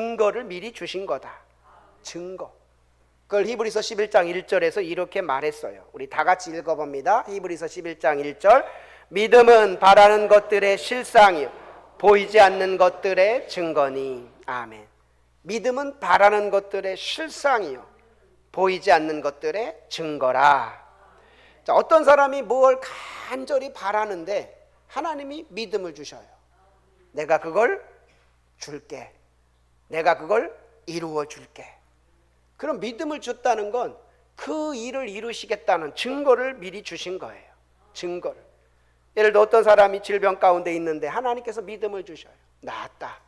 증거를 미리 주신 거다. 증거. 그걸 히브리서 11장 1절에서 이렇게 말했어요. 우리 다 같이 읽어봅니다. 히브리서 11장 1절. 믿음은 바라는 것들의 실상이요 보이지 않는 것들의 증거니. 아멘. 믿음은 바라는 것들의 실상이요 보이지 않는 것들의 증거라. 자, 어떤 사람이 뭘 간절히 바라는데 하나님이 믿음을 주셔요. 내가 그걸 줄게. 내가 그걸 이루어 줄게. 그럼 믿음을 줬다는 건 그 일을 이루시겠다는 증거를 미리 주신 거예요. 증거를. 예를 들어 어떤 사람이 질병 가운데 있는데 하나님께서 믿음을 주셔요. 나았다.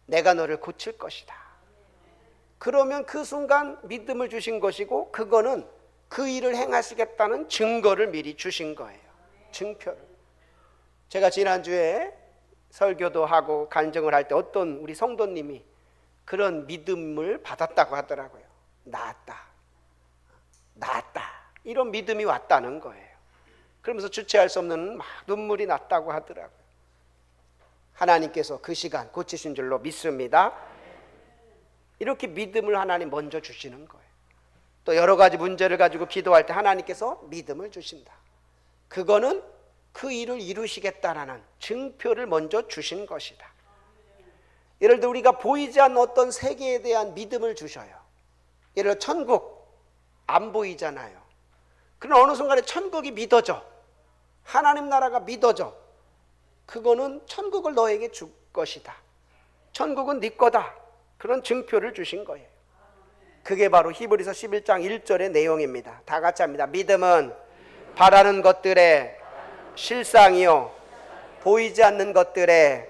내가 너를 고칠 것이다. 그러면 그 순간 믿음을 주신 것이고 그거는 그 일을 행하시겠다는 증거를 미리 주신 거예요. 증표를. 제가 지난주에 설교도 하고 간증을 할 때 어떤 우리 성도님이 그런 믿음을 받았다고 하더라고요. 나았다. 나았다. 이런 믿음이 왔다는 거예요. 그러면서 주체할 수 없는 막 눈물이 났다고 하더라고요. 하나님께서 그 시간 고치신 줄로 믿습니다. 이렇게 믿음을 하나님 먼저 주시는 거예요. 또 여러 가지 문제를 가지고 기도할 때 하나님께서 믿음을 주신다. 그거는 그 일을 이루시겠다라는 증표를 먼저 주신 것이다. 예를 들어 우리가 보이지 않는 어떤 세계에 대한 믿음을 주셔요. 예를 들어 천국 안 보이잖아요. 그러나 어느 순간에 천국이 믿어져. 하나님 나라가 믿어져. 그거는 천국을 너에게 줄 것이다. 천국은 네 거다. 그런 증표를 주신 거예요. 그게 바로 히브리서 11장 1절의 내용입니다. 다 같이 합니다. 믿음은 바라는 것들의 실상이요 보이지 않는 것들의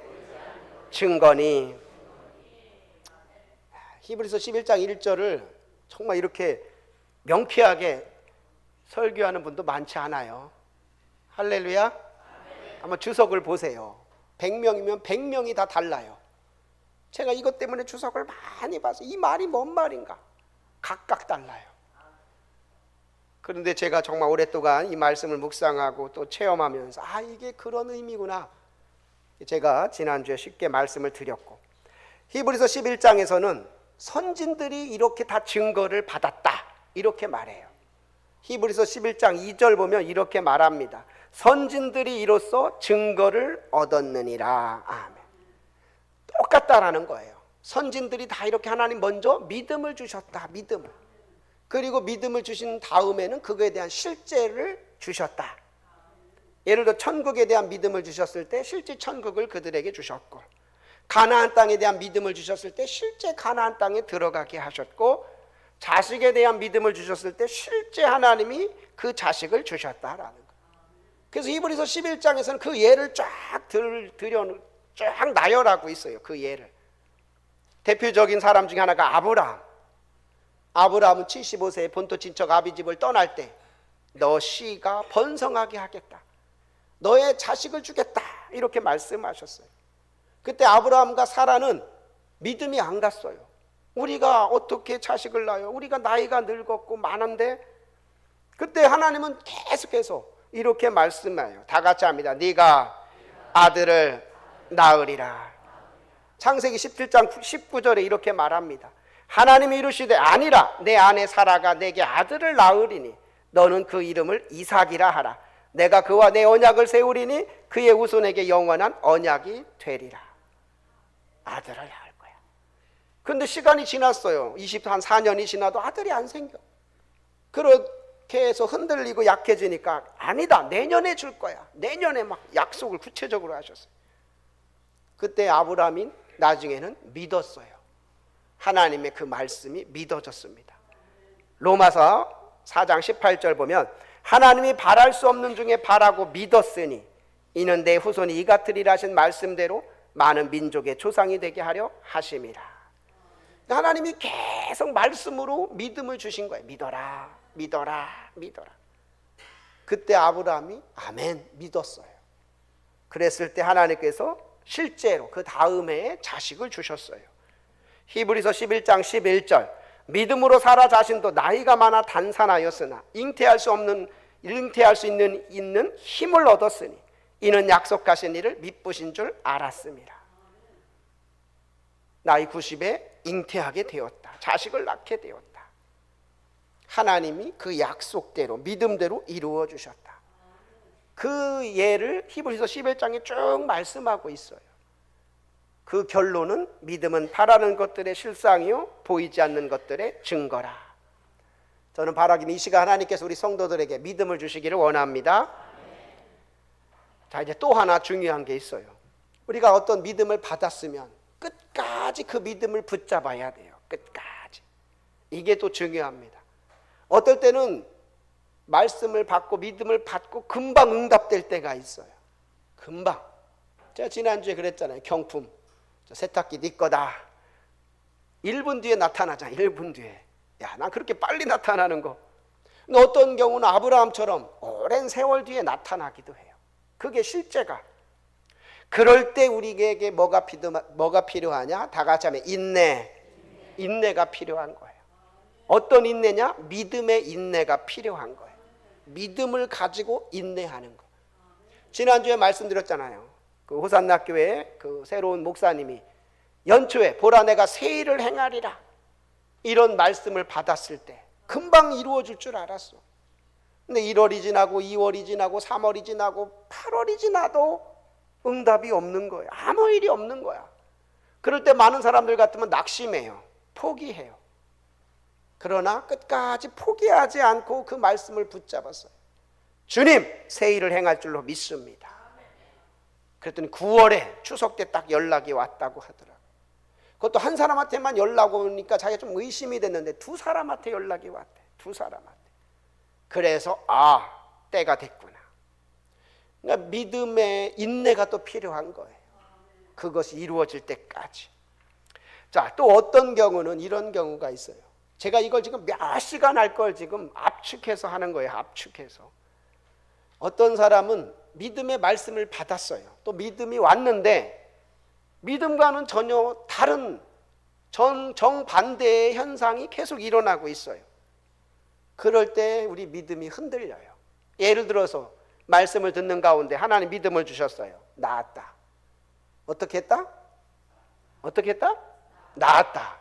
증거니. 히브리서 11장 1절을 정말 이렇게 명쾌하게 설교하는 분도 많지 않아요. 할렐루야. 한번 주석을 보세요. 100명이면 100명이 다 달라요. 제가 이것 때문에 주석을 많이 봐서 이 말이 뭔 말인가 각각 달라요. 그런데 제가 정말 오랫동안 이 말씀을 묵상하고 또 체험하면서 이게 그런 의미구나. 제가 지난주에 쉽게 말씀을 드렸고, 히브리서 11장에서는 선진들이 이렇게 다 증거를 받았다 이렇게 말해요. 히브리서 11장 2절 보면 이렇게 말합니다. 선진들이 이로써 증거를 얻었느니라. 아멘. 똑같다라는 거예요. 선진들이 다 이렇게 하나님 먼저 믿음을 주셨다. 믿음을. 그리고 믿음을 주신 다음에는 그거에 대한 실제를 주셨다. 예를 들어 천국에 대한 믿음을 주셨을 때 실제 천국을 그들에게 주셨고, 가나안 땅에 대한 믿음을 주셨을 때 실제 가나안 땅에 들어가게 하셨고, 자식에 대한 믿음을 주셨을 때 실제 하나님이 그 자식을 주셨다라는 거예요. 그래서 히브리서 11장에서는 그 예를 쫙 나열하고 있어요. 그 예를. 대표적인 사람 중에 하나가 아브라함. 아브라함은 75세에 본토 친척 아비집을 떠날 때 너 씨가 번성하게 하겠다. 너의 자식을 주겠다. 이렇게 말씀하셨어요. 그때 아브라함과 사라는 믿음이 안 갔어요. 우리가 어떻게 자식을 낳아요? 우리가 나이가 늙었고 많은데. 그때 하나님은 계속해서 이렇게 말씀해요. 다 같이 합니다. 네가 아들을 낳으리라. 창세기 17장 19절에 이렇게 말합니다. 하나님이 이르시되 아니라 내 아내 사라가 내게 아들을 낳으리니 너는 그 이름을 이삭이라 하라. 내가 그와 내 언약을 세우리니 그의 후손에게 영원한 언약이 되리라. 아들을 낳을 거야. 그런데 시간이 지났어요. 24년이 지나도 아들이 안 생겨. 그렇게 해서 흔들리고 약해지니까 아니다, 내년에 줄 거야. 내년에 막 약속을 구체적으로 하셨어요. 그때 아브라함이 나중에는 믿었어요. 하나님의 그 말씀이 믿어졌습니다. 로마서 4장 18절 보면 하나님이 바랄 수 없는 중에 바라고 믿었으니 이는 내 후손이 이 같으리라 하신 말씀대로 많은 민족의 조상이 되게 하려 하심이라. 하나님이 계속 말씀으로 믿음을 주신 거예요. 믿어라, 믿어라, 믿어라. 그때 아브라함이 아멘 믿었어요. 그랬을 때 하나님께서 실제로 그 다음에 자식을 주셨어요. 히브리서 11장 11절 믿음으로 사라 자신도 나이가 많아 단산하였으나 잉태할 수 있는 힘을 얻었으니 이는 약속하신 이를 미쁘신 줄 알았습니다. 나이 90에 잉태하게 되었다. 자식을 낳게 되었다. 하나님이 그 약속대로 믿음대로 이루어 주셨다. 그 예를 히브리서 11장에 쭉 말씀하고 있어요. 그 결론은 믿음은 바라는 것들의 실상이요 보이지 않는 것들의 증거라. 저는 바라기는 이 시간 하나님께서 우리 성도들에게 믿음을 주시기를 원합니다. 자, 이제 또 하나 중요한 게 있어요. 우리가 어떤 믿음을 받았으면 끝까지 그 믿음을 붙잡아야 돼요. 끝까지. 이게 또 중요합니다. 어떨 때는 말씀을 받고 믿음을 받고 금방 응답될 때가 있어요. 금방. 제가 지난주에 그랬잖아요. 경품. 세탁기 네 거다. 1분 뒤에 나타나잖아. 1분 뒤에. 야, 난 그렇게 빨리 나타나는 거. 근데 어떤 경우는 아브라함처럼 오랜 세월 뒤에 나타나기도 해요. 그게 실제가. 그럴 때 우리에게 뭐가 필요하냐? 다 같이 하면 인내. 인내가 필요한 거예요. 어떤 인내냐? 믿음의 인내가 필요한 거예요. 믿음을 가지고 인내하는 거. 지난주에 말씀드렸잖아요. 그 호산나 교회의 그 새로운 목사님이 연초에 보라 내가 새 일을 행하리라 이런 말씀을 받았을 때 금방 이루어질 줄 알았어. 근데 1월이 지나고 2월이 지나고 3월이 지나고 8월이 지나도 응답이 없는 거예요. 아무 일이 없는 거야. 그럴 때 많은 사람들 같으면 낙심해요. 포기해요. 그러나 끝까지 포기하지 않고 그 말씀을 붙잡았어요. 주님, 새 일을 행할 줄로 믿습니다. 그랬더니 9월에 추석 때 딱 연락이 왔다고 하더라고요. 그것도 한 사람한테만 연락 오니까 자기가 좀 의심이 됐는데 두 사람한테 연락이 왔대. 두 사람한테. 그래서 때가 됐구나. 그러니까 믿음의 인내가 또 필요한 거예요. 그것이 이루어질 때까지. 자, 또 어떤 경우는 이런 경우가 있어요. 제가 이걸 지금 몇 시간 할 걸 지금 압축해서 하는 거예요. 압축해서. 어떤 사람은 믿음의 말씀을 받았어요. 또 믿음이 왔는데 믿음과는 전혀 다른 정반대의 현상이 계속 일어나고 있어요. 그럴 때 우리 믿음이 흔들려요. 예를 들어서 말씀을 듣는 가운데 하나님 믿음을 주셨어요. 나았다. 어떻게 했다? 어떻게 했다? 나았다.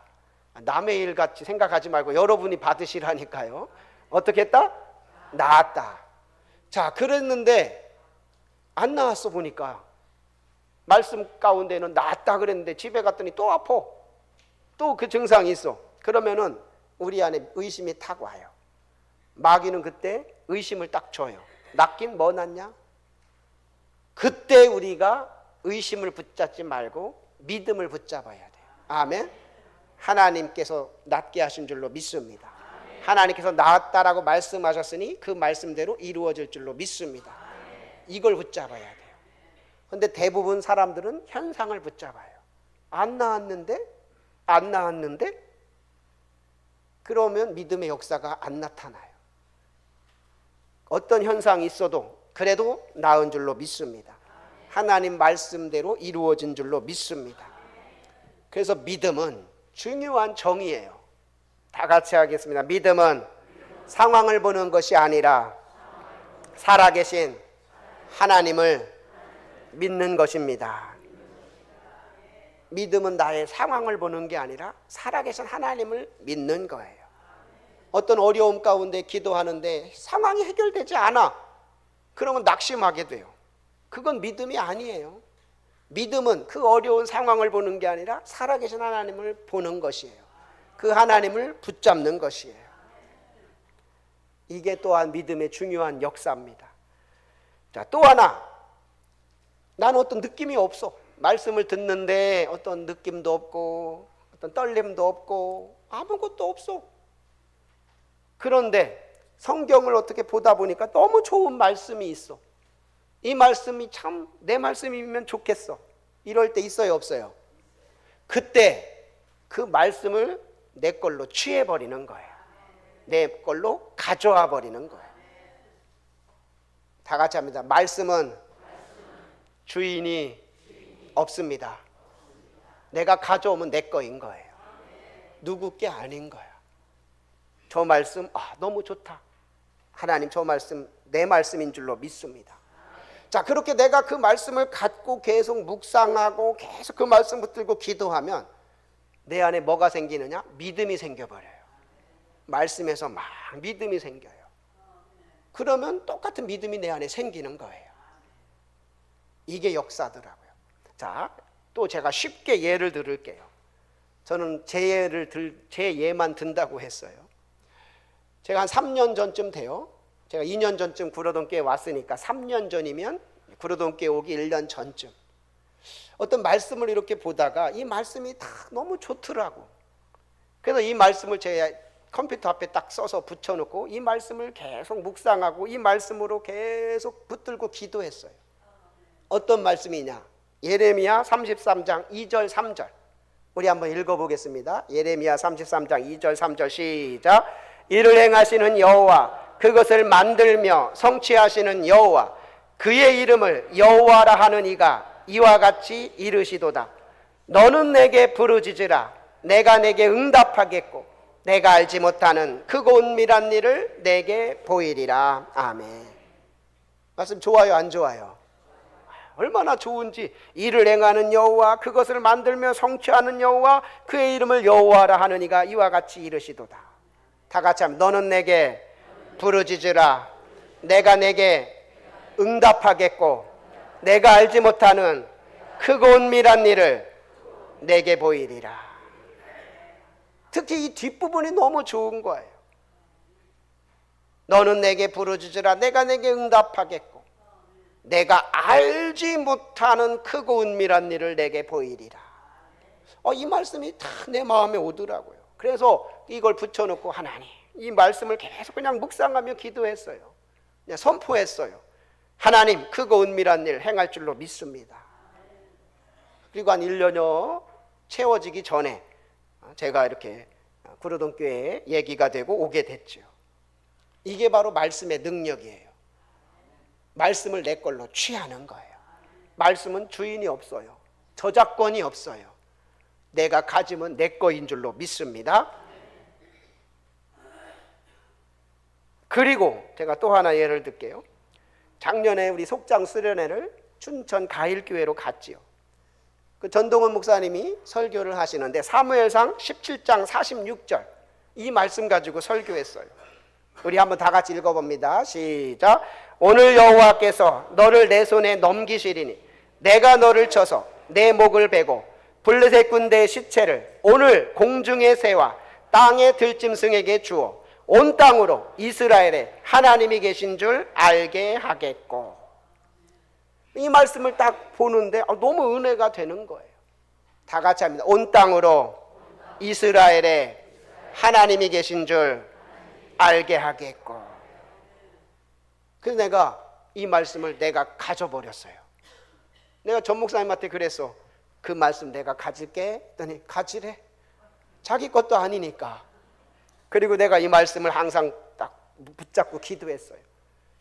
남의 일 같이 생각하지 말고 여러분이 받으시라니까요. 어떻게 했다? 나았다. 자, 그랬는데 안 나왔어 보니까. 말씀 가운데는 나았다 그랬는데 집에 갔더니 또 아파. 또 그 증상이 있어. 그러면은 우리 안에 의심이 탁 와요. 마귀는 그때 의심을 딱 줘요. 낫긴 뭐 낫냐? 그때 우리가 의심을 붙잡지 말고 믿음을 붙잡아야 돼요. 아멘. 하나님께서 낫게 하신 줄로 믿습니다. 하나님께서 나았다라고 말씀하셨으니 그 말씀대로 이루어질 줄로 믿습니다. 이걸 붙잡아야 돼요. 그런데 대부분 사람들은 현상을 붙잡아요. 안 나았는데 그러면 믿음의 역사가 안 나타나요. 어떤 현상이 있어도 그래도 나은 줄로 믿습니다. 하나님 말씀대로 이루어진 줄로 믿습니다. 그래서 믿음은 중요한 정의예요. 다 같이 하겠습니다. 믿음은 상황을 보는 것이 아니라 살아계신 하나님을 믿는 것입니다. 믿음은 나의 상황을 보는 게 아니라 살아계신 하나님을 믿는 거예요. 어떤 어려움 가운데 기도하는데 상황이 해결되지 않아. 그러면 낙심하게 돼요. 그건 믿음이 아니에요. 믿음은 그 어려운 상황을 보는 게 아니라 살아계신 하나님을 보는 것이에요. 그 하나님을 붙잡는 것이에요. 이게 또한 믿음의 중요한 역사입니다. 자, 또 하나. 나는 어떤 느낌이 없어. 말씀을 듣는데 어떤 느낌도 없고 어떤 떨림도 없고 아무것도 없어. 그런데 성경을 어떻게 보다 보니까 너무 좋은 말씀이 있어. 이 말씀이 참 내 말씀이면 좋겠어. 이럴 때 있어요, 없어요? 그때 그 말씀을 내 걸로 취해버리는 거예요. 내 걸로 가져와 버리는 거예요. 다 같이 합니다. 말씀은 주인이 없습니다. 내가 가져오면 내 거인 거예요. 누구 게 아닌 거야. 저 말씀 너무 좋다. 하나님 저 말씀 내 말씀인 줄로 믿습니다. 자, 그렇게 내가 그 말씀을 갖고 계속 묵상하고 계속 그 말씀 붙들고 기도하면 내 안에 뭐가 생기느냐? 믿음이 생겨버려요. 말씀에서 막 믿음이 생겨요. 그러면 똑같은 믿음이 내 안에 생기는 거예요. 이게 역사더라고요. 자, 또 제가 쉽게 예를 들을게요. 저는 제 예만 든다고 했어요. 제가 한 3년 전쯤 돼요. 제가 2년 전쯤 구로동교회 왔으니까 3년 전이면 구로동교회 오기 1년 전쯤. 어떤 말씀을 이렇게 보다가 이 말씀이 다 너무 좋더라고. 그래서 이 말씀을 제 컴퓨터 앞에 딱 써서 붙여놓고 이 말씀을 계속 묵상하고 이 말씀으로 계속 붙들고 기도했어요. 어떤 말씀이냐? 예레미야 33장 2절 3절. 우리 한번 읽어보겠습니다. 예레미야 33장 2절 3절 시작. 이를 행하시는 여호와, 그것을 만들며 성취하시는 여호와, 그의 이름을 여호와라 하는 이가 이와 같이 이르시도다. 너는 내게 부르짖으라. 내가 내게 응답하겠고 내가 알지 못하는 크고 은밀한 일을 내게 보이리라. 아멘. 말씀 좋아요, 안 좋아요? 얼마나 좋은지. 이를 행하는 여호와, 그것을 만들며 성취하는 여호와, 그의 이름을 여호와라 하는 이가 이와 같이 이르시도다. 다 같이 하면 너는 내게 부르짖으라. 내가 내게 응답하겠고 내가 알지 못하는 크고 은밀한 일을 내게 보이리라. 특히 이 뒷부분이 너무 좋은 거예요. 너는 내게 부르짖으라. 내가 내게 응답하겠고 내가 알지 못하는 크고 은밀한 일을 내게 보이리라. 이 말씀이 다 내 마음에 오더라고요. 그래서 이걸 붙여놓고 하나님, 이 말씀을 계속 그냥 묵상하며 기도했어요. 그냥 선포했어요. 하나님, 크고 은밀한 일 행할 줄로 믿습니다. 그리고 한 1년여 채워지기 전에 제가 이렇게 구로동교회에 얘기가 되고 오게 됐죠. 이게 바로 말씀의 능력이에요. 말씀을 내 걸로 취하는 거예요. 말씀은 주인이 없어요. 저작권이 없어요. 내가 가지면 내 거인 줄로 믿습니다. 그리고 제가 또 하나 예를 들게요. 작년에 우리 속장 수련회를 춘천 가일교회로 갔지요. 그 전동원 목사님이 설교를 하시는데 사무엘상 17장 46절 이 말씀 가지고 설교했어요. 우리 한번 다 같이 읽어봅니다. 시작. 오늘 여호와께서 너를 내 손에 넘기시리니 내가 너를 쳐서 내 목을 베고 블레셋 군대의 시체를 오늘 공중의 새와 땅의 들짐승에게 주어 온 땅으로 이스라엘에 하나님이 계신 줄 알게 하겠고. 이 말씀을 딱 보는데 너무 은혜가 되는 거예요. 다 같이 합니다. 온 땅으로 이스라엘에 하나님이 계신 줄 알게 하겠고. 그래서 내가 이 말씀을 내가 가져버렸어요. 내가 전 목사님한테 그랬어. 그 말씀 내가 가질게 했더니 가지래. 자기 것도 아니니까. 그리고 내가 이 말씀을 항상 딱 붙잡고 기도했어요.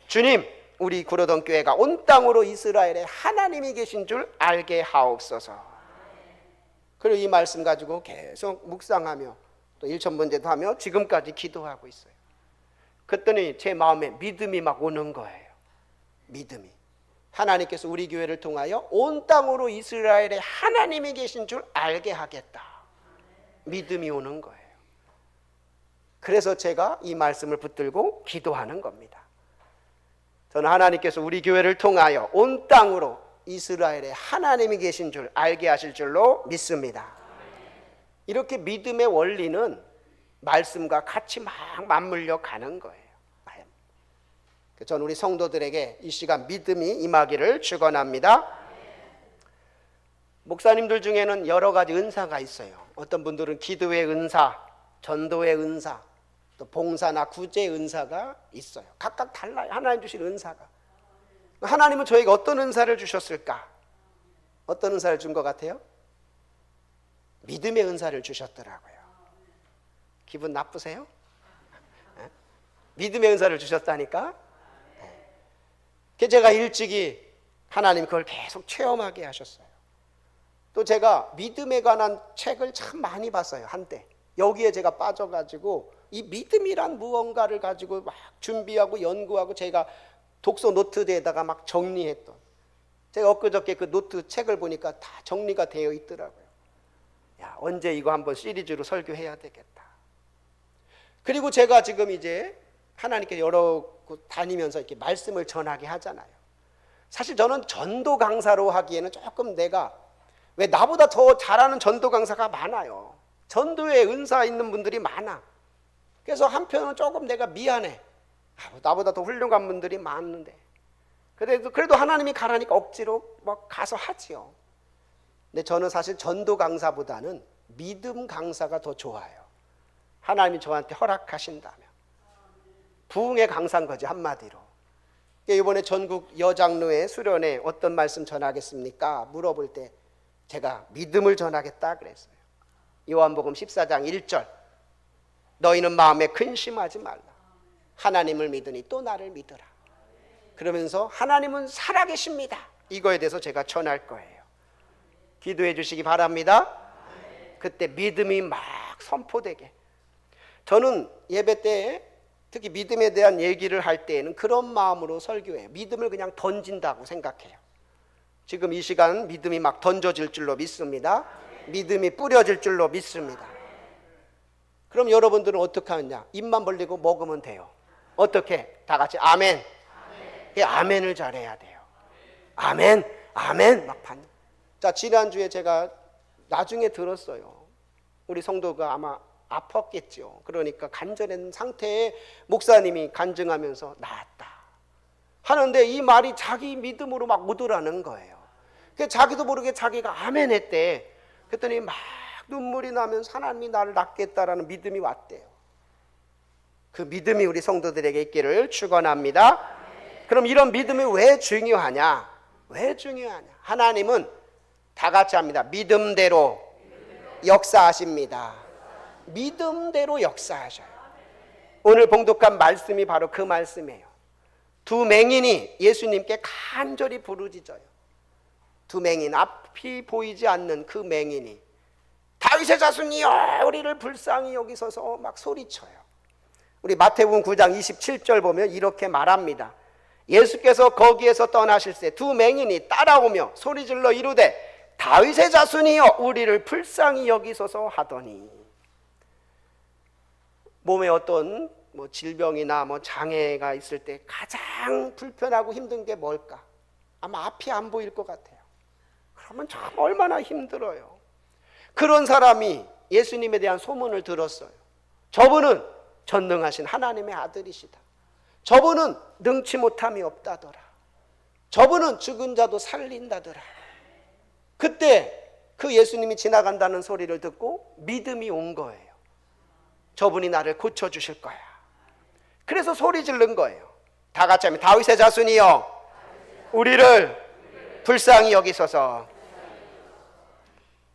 주님, 우리 구로동 교회가 온 땅으로 이스라엘에 하나님이 계신 줄 알게 하옵소서. 그리고 이 말씀 가지고 계속 묵상하며 또 일천번제도 하며 지금까지 기도하고 있어요. 그랬더니 제 마음에 믿음이 막 오는 거예요. 믿음이. 하나님께서 우리 교회를 통하여 온 땅으로 이스라엘에 하나님이 계신 줄 알게 하겠다. 믿음이 오는 거예요. 그래서 제가 이 말씀을 붙들고 기도하는 겁니다. 저는 하나님께서 우리 교회를 통하여 온 땅으로 이스라엘에 하나님이 계신 줄 알게 하실 줄로 믿습니다. 이렇게 믿음의 원리는 말씀과 같이 막 맞물려 가는 거예요. 저는 우리 성도들에게 이 시간 믿음이 임하기를 축원합니다. 목사님들 중에는 여러 가지 은사가 있어요. 어떤 분들은 기도의 은사, 전도의 은사, 또 봉사나 구제의 은사가 있어요. 각각 달라요. 하나님 주신 은사가. 하나님은 저에게 어떤 은사를 주셨을까? 어떤 은사를 준 것 같아요? 믿음의 은사를 주셨더라고요. 기분 나쁘세요? 믿음의 은사를 주셨다니까? 제가 일찍이 하나님 그걸 계속 체험하게 하셨어요. 또 제가 믿음에 관한 책을 참 많이 봤어요. 한때 여기에 제가 빠져가지고 이 믿음이란 무언가를 가지고 막 준비하고 연구하고 제가 독서 노트에다가 막 정리했던, 제가 엊그저께 그 노트 책을 보니까 다 정리가 되어 있더라고요. 야, 언제 이거 한번 시리즈로 설교해야 되겠다. 그리고 제가 지금 이제 하나님께 여러 곳 다니면서 이렇게 말씀을 전하게 하잖아요. 사실 저는 전도 강사로 하기에는 조금 내가, 왜 나보다 더 잘하는 전도 강사가 많아요. 전도에 은사 있는 분들이 많아. 그래서 한편은 조금 내가 미안해. 나보다 더 훌륭한 분들이 많은데 그래도 하나님이 가라니까 억지로 막 가서 하지요. 근데 저는 사실 전도 강사보다는 믿음 강사가 더 좋아요. 하나님이 저한테 허락하신다면. 부흥의 강사인 거지, 한마디로. 이번에 전국 여장로회 수련회 어떤 말씀 전하겠습니까? 물어볼 때 제가 믿음을 전하겠다 그랬어요. 요한복음 14장 1절, 너희는 마음에 근심하지 말라. 하나님을 믿으니 또 나를 믿으라. 그러면서 하나님은 살아계십니다. 이거에 대해서 제가 전할 거예요. 기도해 주시기 바랍니다. 그때 믿음이 막 선포되게. 저는 예배 때 특히 믿음에 대한 얘기를 할 때에는 그런 마음으로 설교해요. 믿음을 그냥 던진다고 생각해요. 지금 이 시간 믿음이 막 던져질 줄로 믿습니다. 믿음이 뿌려질 줄로 믿습니다. 그럼 여러분들은 어떻게 하느냐? 입만 벌리고 먹으면 돼요. 어떻게? 다 같이 아멘. 아멘을 잘해야 돼요. 아멘, 아멘 막 받는. 자, 지난주에 제가 나중에 들었어요. 우리 성도가 아마 아팠겠죠. 그러니까 간절한 상태에 목사님이 간증하면서 나았다 하는데 이 말이 자기 믿음으로 막 묻으라는 거예요. 그래서 자기도 모르게 자기가 아멘 했대. 그랬더니 막 눈물이 나면서 하나님이 나를 낫겠다라는 믿음이 왔대요. 그 믿음이 우리 성도들에게 있기를 축원합니다. 그럼 이런 믿음이 왜 중요하냐? 왜 중요하냐? 하나님은 다 같이 합니다. 믿음대로 역사하십니다. 믿음대로 역사하셔요. 오늘 봉독한 말씀이 바로 그 말씀이에요. 두 맹인이 예수님께 간절히 부르짖어요. 두 맹인, 앞이 보이지 않는 그 맹인이 다윗의 자손이여 우리를 불쌍히 여기소서 막 소리쳐요. 우리 마태복음 9장 27절 보면 이렇게 말합니다. 예수께서 거기에서 떠나실새 두 맹인이 따라오며 소리질러 이르되 다윗의 자손이여 우리를 불쌍히 여기소서 하더니. 몸에 어떤 질병이나 장애가 있을 때 가장 불편하고 힘든 게 뭘까? 아마 앞이 안 보일 것 같아요. 그러면 참 얼마나 힘들어요. 그런 사람이 예수님에 대한 소문을 들었어요. 저분은 전능하신 하나님의 아들이시다. 저분은 능치 못함이 없다더라. 저분은 죽은 자도 살린다더라. 그때 그 예수님이 지나간다는 소리를 듣고 믿음이 온 거예요. 저분이 나를 고쳐주실 거야. 그래서 소리 지른 거예요. 다 같이 하면 다윗의 자손이여 우리를 불쌍히 여기소서.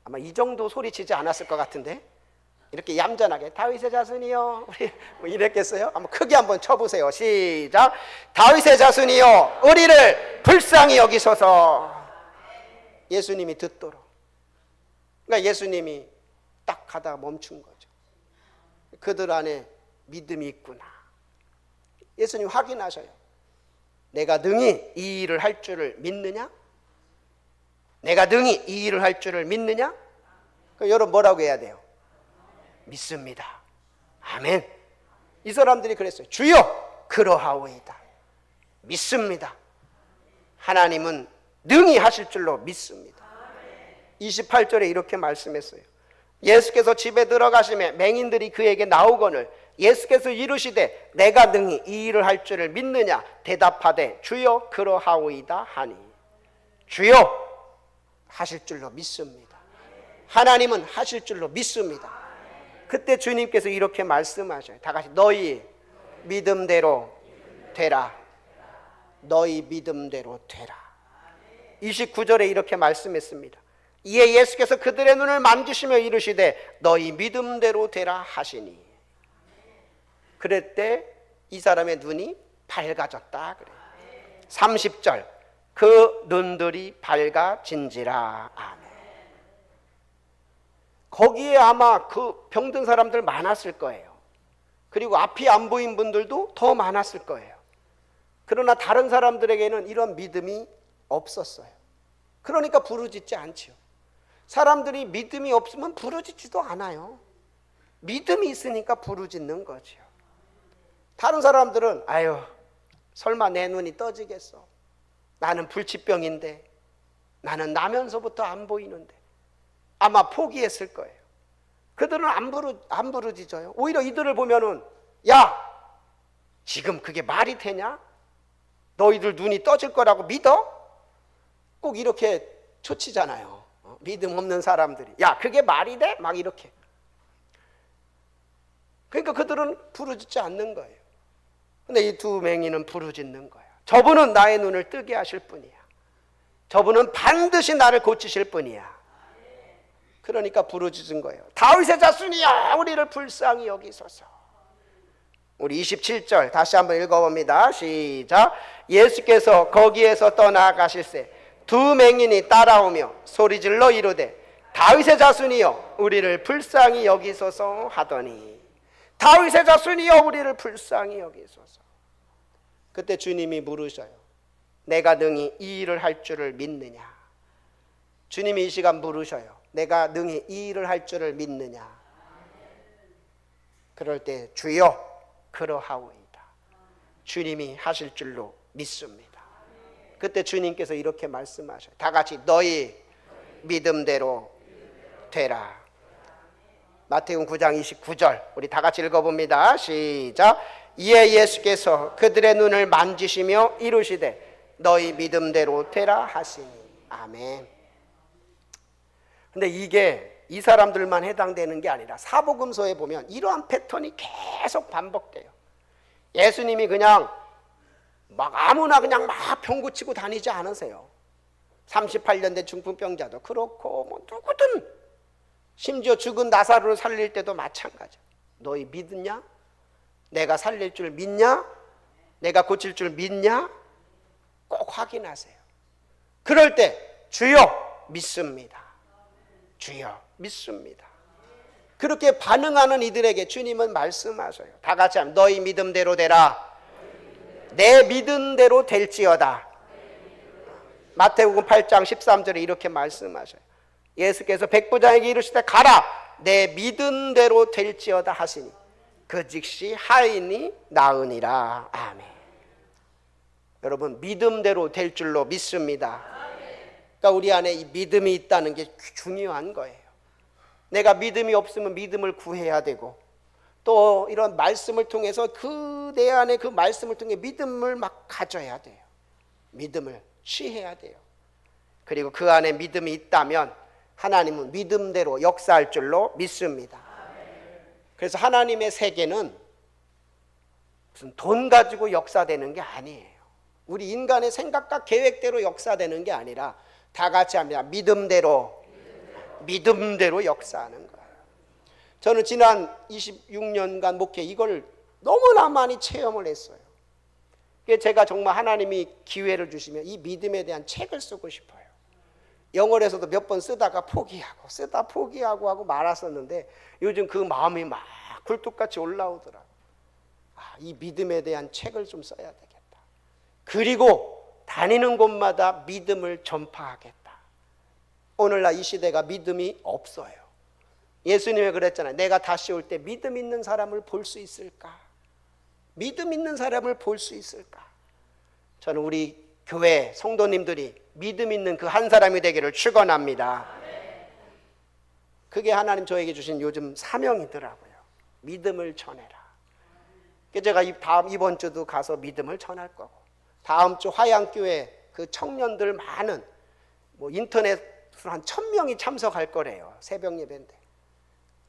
아마 이 정도 소리치지 않았을 것 같은데 이렇게 얌전하게 다윗의 자손이여 우리 이랬겠어요? 한번 크게 한번 쳐보세요. 시작. 다윗의 자손이여 우리를 불쌍히 여기소서. 예수님이 듣도록. 그러니까 예수님이 딱 가다가 멈춘 거죠. 그들 안에 믿음이 있구나. 예수님 확인하셔요. 내가 능히 이 일을 할 줄을 믿느냐? 내가 능히 이 일을 할 줄을 믿느냐? 그럼 여러분 뭐라고 해야 돼요? 믿습니다. 아멘. 이 사람들이 그랬어요. 주여 그러하오이다. 믿습니다. 하나님은 능히 하실 줄로 믿습니다. 28절에 이렇게 말씀했어요. 예수께서 집에 들어가시매 맹인들이 그에게 나오거늘 예수께서 이르시되 내가 능히 이 일을 할 줄을 믿느냐? 대답하되 주여 그러하오이다 하니. 주여 하실 줄로 믿습니다. 하나님은 하실 줄로 믿습니다. 그때 주님께서 이렇게 말씀하셔요. 다 같이 너희 믿음대로 되라. 너희 믿음대로 되라. 29절에 이렇게 말씀했습니다. 이에 예수께서 그들의 눈을 만지시며 이르시되 너희 믿음대로 되라 하시니. 그랬대 이 사람의 눈이 밝아졌다 그래요. 30절 그 눈들이 밝아진지라. 아멘. 거기에 아마 그 병든 사람들 많았을 거예요. 그리고 앞이 안 보인 분들도 더 많았을 거예요. 그러나 다른 사람들에게는 이런 믿음이 없었어요. 그러니까 부르짖지 않지요. 사람들이 믿음이 없으면 부르짖지도 않아요. 믿음이 있으니까 부르짖는 거죠. 다른 사람들은 아유 설마 내 눈이 떠지겠어. 나는 불치병인데, 나는 나면서부터 안 보이는데, 아마 포기했을 거예요. 그들은 안 부르짖어요. 오히려 이들을 보면은 야 지금 그게 말이 되냐? 너희들 눈이 떠질 거라고 믿어? 꼭 이렇게 초치잖아요. 믿음 없는 사람들이 야 그게 말이 돼? 막 이렇게. 그러니까 그들은 부르짖지 않는 거예요. 근데 이 두 맹인은 부르짖는 거예요. 저분은 나의 눈을 뜨게 하실 분이야. 저분은 반드시 나를 고치실 분이야. 그러니까 부르짖은 거예요. 다윗의 자손이여 우리를 불쌍히 여기소서. 우리 27절 다시 한번 읽어봅니다. 시작. 예수께서 거기에서 떠나가실새 두 맹인이 따라오며 소리질러 이르되 다윗의 자손이여 우리를 불쌍히 여기소서 하더니, 다윗의 자손이여 우리를 불쌍히 여기소서. 그때 주님이 물으셔요. 내가 능히 이 일을 할 줄을 믿느냐? 주님이 이 시간 물으셔요. 내가 능히 이 일을 할 줄을 믿느냐? 그럴 때 주여 그러하오이다. 주님이 하실 줄로 믿습니다. 그때 주님께서 이렇게 말씀하셔요. 다 같이 너희 믿음대로 되라. 마태복음 9장 29절 우리 다 같이 읽어봅니다. 시작. 이에 예수께서 그들의 눈을 만지시며 이르시되 너희 믿음대로 되라 하시니. 아멘. 근데 이게 이 사람들만 해당되는 게 아니라 사복음서에 보면 이러한 패턴이 계속 반복돼요. 예수님이 그냥 막 아무나 그냥 막 병 고치고 다니지 않으세요. 38년 된 중풍병자도 그렇고 뭐 누구든, 심지어 죽은 나사로를 살릴 때도 마찬가지야. 너희 믿느냐? 내가 살릴 줄 믿냐? 내가 고칠 줄 믿냐? 꼭 확인하세요. 그럴 때 주여 믿습니다. 주여 믿습니다. 그렇게 반응하는 이들에게 주님은 말씀하셔요. 다 같이 하면 너희 믿음대로 되라. 내 믿음대로 될지어다. 마태복음 8장 13절에 이렇게 말씀하셔요. 예수께서 백부장에게 이르시되 가라 내 믿음대로 될지어다 하시니 그 즉시 하인이 나으니라. 아멘. 여러분 믿음대로 될 줄로 믿습니다. 그러니까 우리 안에 이 믿음이 있다는 게 중요한 거예요. 내가 믿음이 없으면 믿음을 구해야 되고, 또 이런 말씀을 통해서 그 내 안에 그 말씀을 통해 믿음을 막 가져야 돼요. 믿음을 취해야 돼요. 그리고 그 안에 믿음이 있다면 하나님은 믿음대로 역사할 줄로 믿습니다. 그래서 하나님의 세계는 무슨 돈 가지고 역사되는 게 아니에요. 우리 인간의 생각과 계획대로 역사되는 게 아니라 다 같이 합니다. 믿음대로 역사하는 거예요. 저는 지난 26년간 목회 이걸 너무나 많이 체험을 했어요. 제가 정말 하나님이 기회를 주시면 이 믿음에 대한 책을 쓰고 싶어요. 영어에서도 몇 번 쓰다가 포기하고 하고 말았었는데 요즘 그 마음이 막 굴뚝같이 올라오더라고요. 이 믿음에 대한 책을 좀 써야 되겠다. 그리고 다니는 곳마다 믿음을 전파하겠다. 오늘날 이 시대가 믿음이 없어요. 예수님이 그랬잖아요. 내가 다시 올 때 믿음 있는 사람을 볼 수 있을까? 믿음 있는 사람을 볼 수 있을까? 저는 우리 교회 성도님들이 믿음 있는 그 한 사람이 되기를 축원합니다. 그게 하나님 저에게 주신 요즘 사명이더라고요. 믿음을 전해라. 제가 이번 주도 가서 믿음을 전할 거고, 다음 주 화양교회 그 청년들 많은 인터넷으로 한 1000명이 참석할 거래요. 새벽 예배인데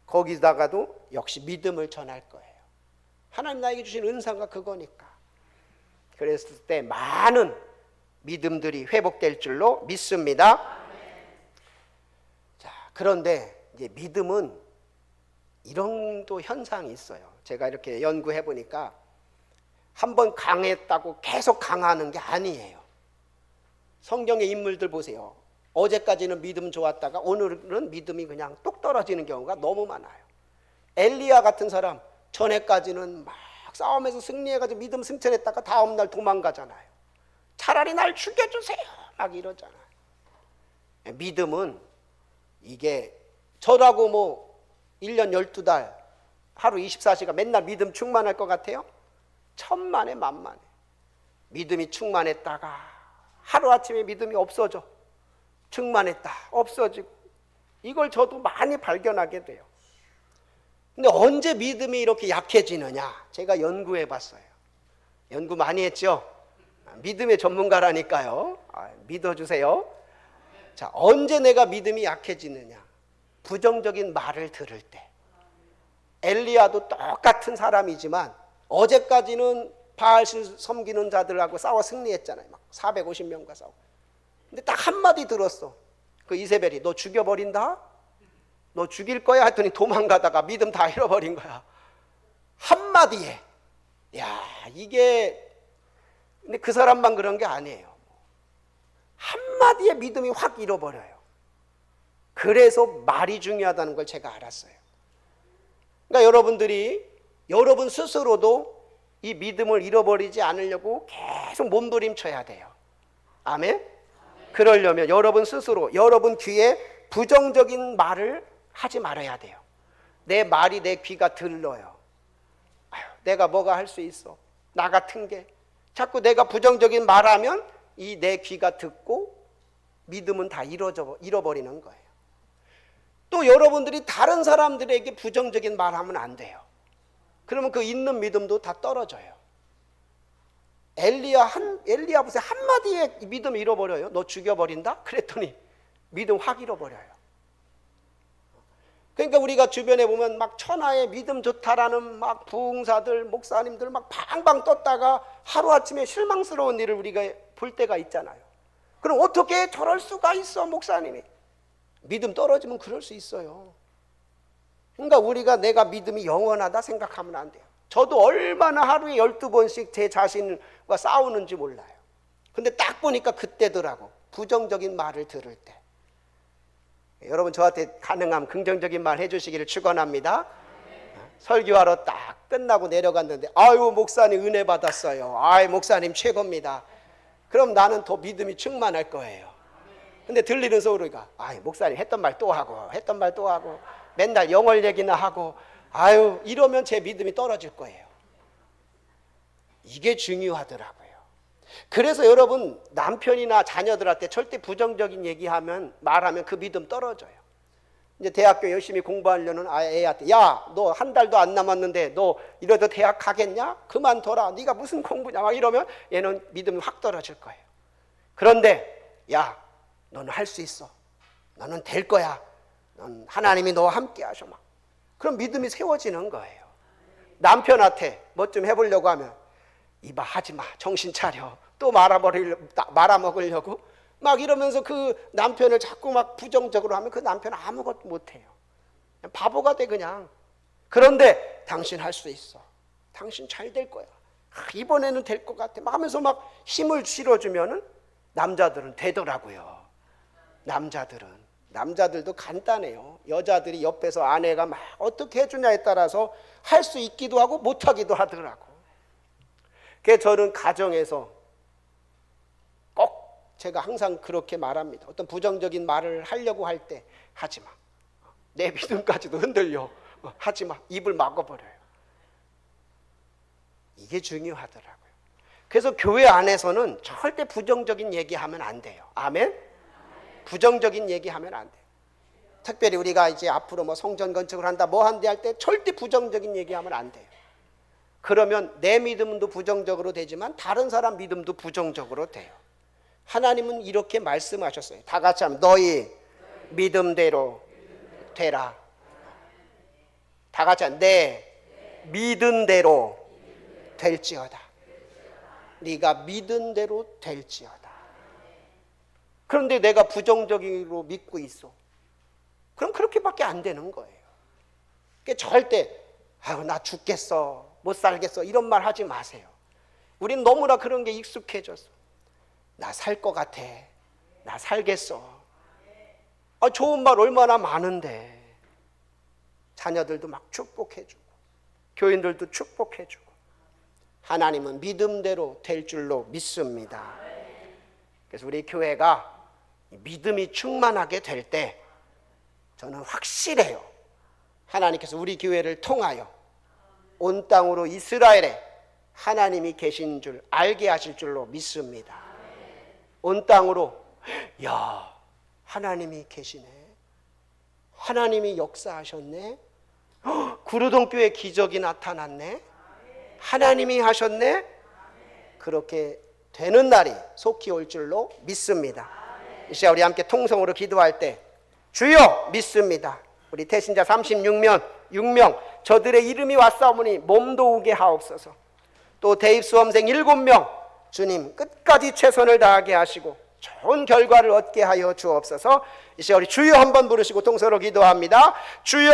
거기다가도 역시 믿음을 전할 거예요. 하나님 나에게 주신 은사가 그거니까. 그랬을 때 많은 믿음들이 회복될 줄로 믿습니다. 자, 그런데 이제 믿음은 이런 또 현상이 있어요. 제가 이렇게 연구해 보니까 한번 강했다고 계속 강하는 게 아니에요. 성경의 인물들 보세요. 어제까지는 믿음 좋았다가 오늘은 믿음이 그냥 뚝 떨어지는 경우가 너무 많아요. 엘리야 같은 사람 전에까지는 막 싸움에서 승리해가지고 믿음 승천했다가 다음날 도망가잖아요. 차라리 날 죽여주세요 막 이러잖아요. 믿음은 이게 저라고 뭐 1년 12달 하루 24시간 맨날 믿음 충만할 것 같아요? 천만에 만만해. 믿음이 충만했다가 하루아침에 믿음이 없어져. 충만했다 없어지고. 이걸 저도 많이 발견하게 돼요. 근데 언제 믿음이 이렇게 약해지느냐? 제가 연구해 봤어요. 연구 많이 했죠? 믿음의 전문가라니까요. 믿어주세요. 자, 언제 내가 믿음이 약해지느냐? 부정적인 말을 들을 때. 엘리야도 똑같은 사람이지만 어제까지는 바알신 섬기는 자들하고 싸워 승리했잖아요. 막 450명과 싸워. 근데 딱 한마디 들었어. 그 이세벨이 너 죽여버린다? 너 죽일 거야? 했더니 도망가다가 믿음 다 잃어버린 거야. 한마디에. 야, 이게 근데 그 사람만 그런 게 아니에요. 한마디에 믿음이 확 잃어버려요. 그래서 말이 중요하다는 걸 제가 알았어요. 그러니까 여러분 스스로도 이 믿음을 잃어버리지 않으려고 계속 몸부림쳐야 돼요. 아멘? 그러려면 여러분 스스로 여러분 귀에 부정적인 말을 하지 말아야 돼요. 내 말이 내 귀가 들러요. 아유, 내가 뭐가 할 수 있어. 나 같은 게. 자꾸 내가 부정적인 말하면 이 내 귀가 듣고 믿음은 다 잃어버리는 거예요. 또 여러분들이 다른 사람들에게 부정적인 말하면 안 돼요. 그러면 그 있는 믿음도 다 떨어져요. 엘리야 보세요. 한마디에 믿음 잃어버려요. 너 죽여버린다? 그랬더니 믿음 확 잃어버려요. 그러니까 우리가 주변에 보면 막 천하의 믿음 좋다라는 막 부흥사들, 목사님들 막 방방 떴다가 하루아침에 실망스러운 일을 우리가 볼 때가 있잖아요. 그럼 어떻게 저럴 수가 있어, 목사님이? 믿음 떨어지면 그럴 수 있어요. 그러니까 우리가 내가 믿음이 영원하다 생각하면 안 돼요. 저도 얼마나 하루에 12번씩 제 자신과 싸우는지 몰라요. 근데 딱 보니까 그때더라고. 부정적인 말을 들을 때. 여러분 저한테 가능하면 긍정적인 말 해주시기를 축원합니다. 설교하러 딱 끝나고 내려갔는데 아유 목사님 은혜 받았어요. 아유 목사님 최고입니다. 그럼 나는 더 믿음이 충만할 거예요. 근데 들리는 소리가 아유 목사님 했던 말 또 하고 맨날 영월 얘기나 하고 아유 이러면 제 믿음이 떨어질 거예요. 이게 중요하더라고요. 그래서 여러분 남편이나 자녀들한테 절대 부정적인 말하면 그 믿음 떨어져요. 이제 대학교 열심히 공부하려는 애한테 야, 너 한 달도 안 남았는데 너 이래도 대학 가겠냐? 그만둬라. 네가 무슨 공부냐? 막 이러면 얘는 믿음이 확 떨어질 거예요. 그런데 야, 너는 할 수 있어. 너는 될 거야. 넌 하나님이 너와 함께 하셔. 막. 그럼 믿음이 세워지는 거예요. 남편한테 뭐 좀 해보려고 하면 이봐 하지 마. 정신 차려. 또 말아먹으려고 막 이러면서 그 남편을 자꾸 막 부정적으로 하면 그 남편은 아무것도 못해요. 그냥 바보가 돼 그냥. 그런데 당신 할 수 있어. 당신 잘 될 거야. 이번에는 될 것 같아. 막 하면서 막 힘을 실어주면은 남자들은 되더라고요. 남자들도 간단해요. 여자들이 옆에서 아내가 막 어떻게 해주냐에 따라서 할 수 있기도 하고 못하기도 하더라고. 그래서 저는 가정에서 꼭 제가 항상 그렇게 말합니다. 어떤 부정적인 말을 하려고 할 때 하지 마. 내 믿음까지도 흔들려. 하지 마. 입을 막아버려요. 이게 중요하더라고요. 그래서 교회 안에서는 절대 부정적인 얘기하면 안 돼요. 아멘? 부정적인 얘기하면 안 돼요. 특별히 우리가 이제 앞으로 뭐 성전 건축을 한다 뭐 한다 할 때 절대 부정적인 얘기하면 안 돼요. 그러면 내 믿음도 부정적으로 되지만 다른 사람 믿음도 부정적으로 돼요. 하나님은 이렇게 말씀하셨어요. 다 같이 하면 너희 믿음대로 되라. 다 같이 하면 내 믿은 대로 될지어다. 네가 믿은 대로 될지어다. 그런데 내가 부정적으로 믿고 있어. 그럼 그렇게밖에 안 되는 거예요. 그러니까 절대 아유 나 죽겠어. 못 살겠어. 이런 말 하지 마세요. 우린 너무나 그런 게 익숙해졌어. 나 살 것 같아. 나 살겠어. 좋은 말 얼마나 많은데. 자녀들도 막 축복해주고 교인들도 축복해주고 하나님은 믿음대로 될 줄로 믿습니다. 그래서 우리 교회가 믿음이 충만하게 될 때 저는 확실해요. 하나님께서 우리 교회를 통하여 온 땅으로 이스라엘에 하나님이 계신 줄 알게 하실 줄로 믿습니다. 온 땅으로 야, 하나님이 계시네. 하나님이 역사하셨네. 구르동교회 기적이 나타났네. 하나님이 하셨네. 그렇게 되는 날이 속히 올 줄로 믿습니다. 이 시간 우리 함께 통성으로 기도할 때 주여 믿습니다. 우리 태신자 36명 저들의 이름이 왔사오니 몸도 오게 하옵소서. 또 대입수험생 7명 주님 끝까지 최선을 다하게 하시고 좋은 결과를 얻게 하여 주옵소서. 이 시간 우리 주여 한번 부르시고 통성으로 기도합니다. 주여.